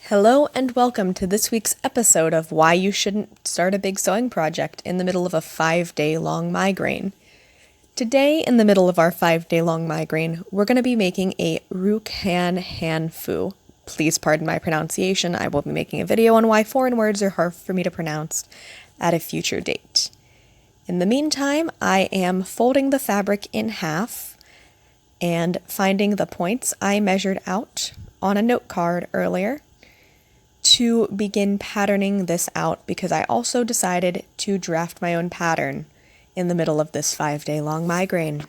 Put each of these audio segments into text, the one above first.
Hello and welcome to this week's episode of Why You Shouldn't Start a Big Sewing Project in the Middle of a 5-day-long migraine. Today, in the middle of our 5-day-long migraine, we're going to be making a Ruqun Hanfu. Please pardon my pronunciation. I will be making a video on why foreign words are hard for me to pronounce at a future date. In the meantime, I am folding the fabric in half and finding the points I measured out on a note card earlier to begin patterning this out, because I also decided to draft my own pattern in the middle of this 5-day-long migraine.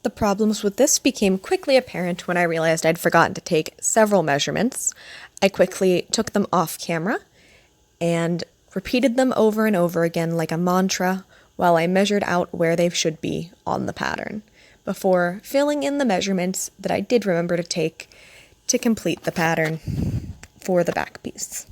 The problems with this became quickly apparent when I realized I'd forgotten to take several measurements. I quickly took them off camera and repeated them over and over again like a mantra while I measured out where they should be on the pattern, before filling in the measurements that I did remember to take to complete the pattern for the back piece.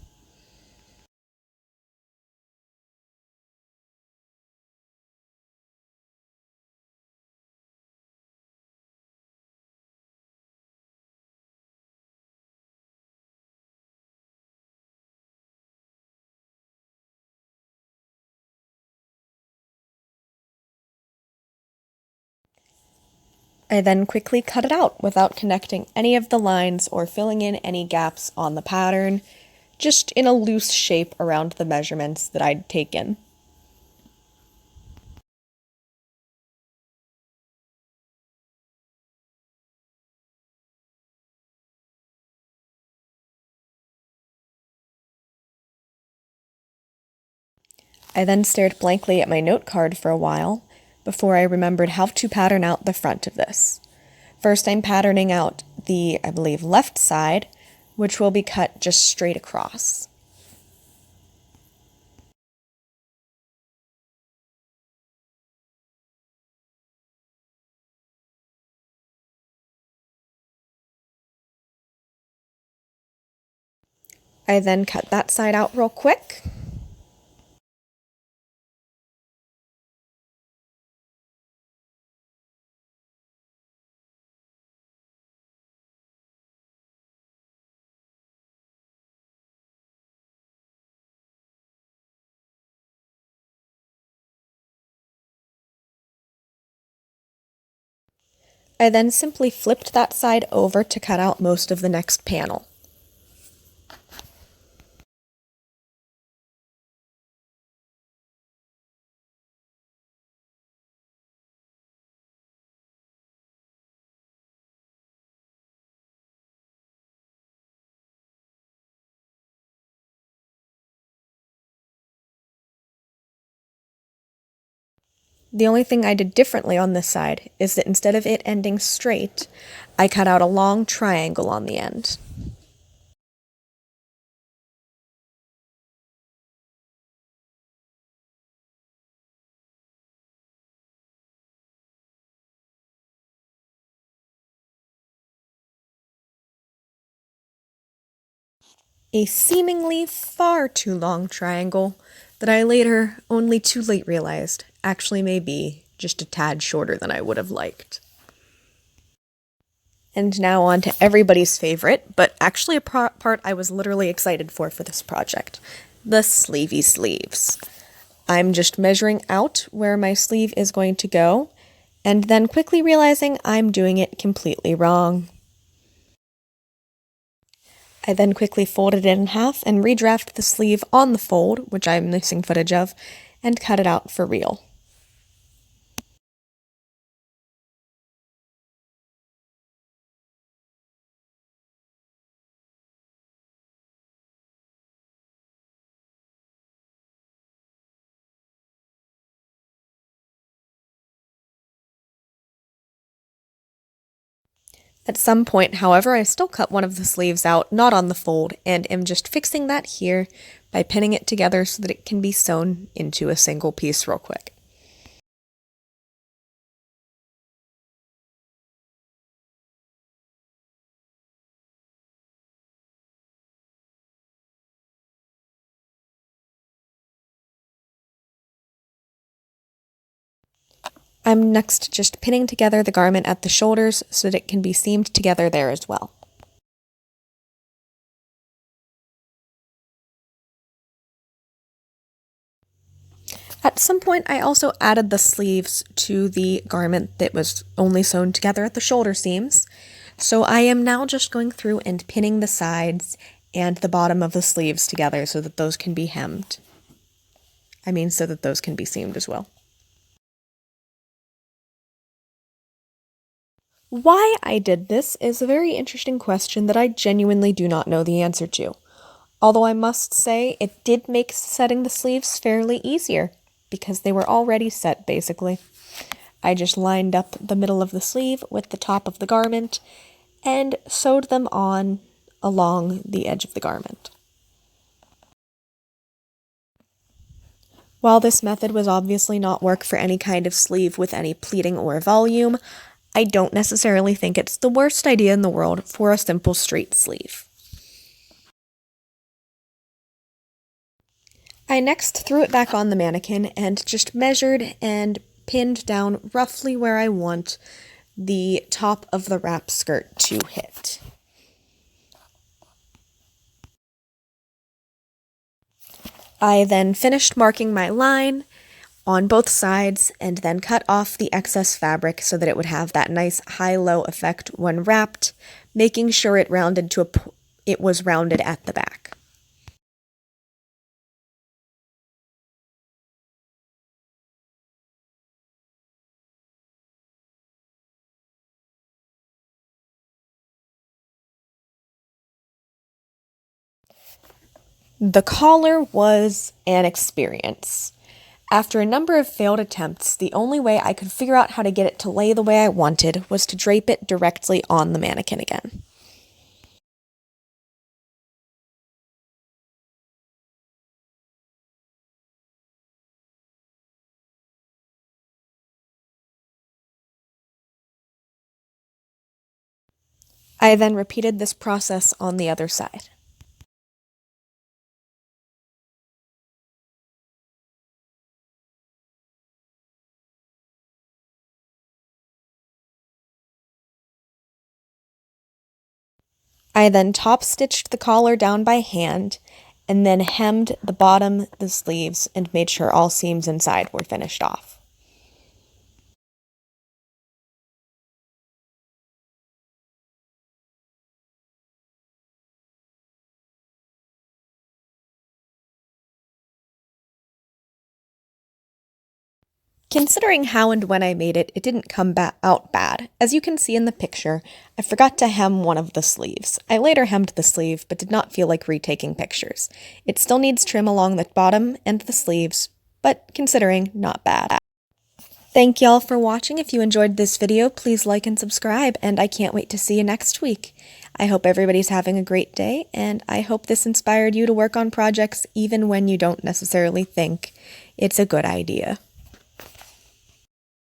I then quickly cut it out without connecting any of the lines or filling in any gaps on the pattern, just in a loose shape around the measurements that I'd taken. I then stared blankly at my note card for a while before I remembered how to pattern out the front of this. First, I'm patterning out the, I believe, left side, which will be cut just straight across. I then cut that side out real quick. I then simply flipped that side over to cut out most of the next panel. The only thing I did differently on this side is that instead of it ending straight, I cut out a long triangle on the end. A seemingly far too long triangle that I later, only too late, realized actually may be just a tad shorter than I would have liked. And now on to everybody's favorite, but actually a part I was literally excited for this project, the sleevey sleeves. I'm just measuring out where my sleeve is going to go, and then quickly realizing I'm doing it completely wrong. I then quickly folded it in half and redrafted the sleeve on the fold, which I'm missing footage of, and cut it out for real. At some point, however, I still cut one of the sleeves out, not on the fold, and am just fixing that here by pinning it together so that it can be sewn into a single piece real quick. I'm next just pinning together the garment at the shoulders so that it can be seamed together there as well. At some point, I also added the sleeves to the garment that was only sewn together at the shoulder seams. So I am now just going through and pinning the sides and the bottom of the sleeves together so that those can be hemmed. So that those can be seamed as well. Why I did this is a very interesting question that I genuinely do not know the answer to. Although I must say it did make setting the sleeves fairly easier, because they were already set basically. I just lined up the middle of the sleeve with the top of the garment and sewed them on along the edge of the garment. While this method was obviously not work for any kind of sleeve with any pleating or volume, I don't necessarily think it's the worst idea in the world for a simple straight sleeve. I next threw it back on the mannequin and just measured and pinned down roughly where I want the top of the wrap skirt to hit. I then finished marking my line on both sides and then cut off the excess fabric so that it would have that nice high-low effect when wrapped, making sure it was rounded at the back. The collar was an experience. After a number of failed attempts, the only way I could figure out how to get it to lay the way I wanted was to drape it directly on the mannequin again. I then repeated this process on the other side. I then top-stitched the collar down by hand, and then hemmed the bottom, the sleeves, and made sure all seams inside were finished off. Considering how and when I made it, it didn't come out bad. As you can see in the picture, I forgot to hem one of the sleeves. I later hemmed the sleeve, but did not feel like retaking pictures. It still needs trim along the bottom and the sleeves, but considering, not bad. Thank y'all for watching. If you enjoyed this video, please like and subscribe, and I can't wait to see you next week. I hope everybody's having a great day, and I hope this inspired you to work on projects even when you don't necessarily think it's a good idea.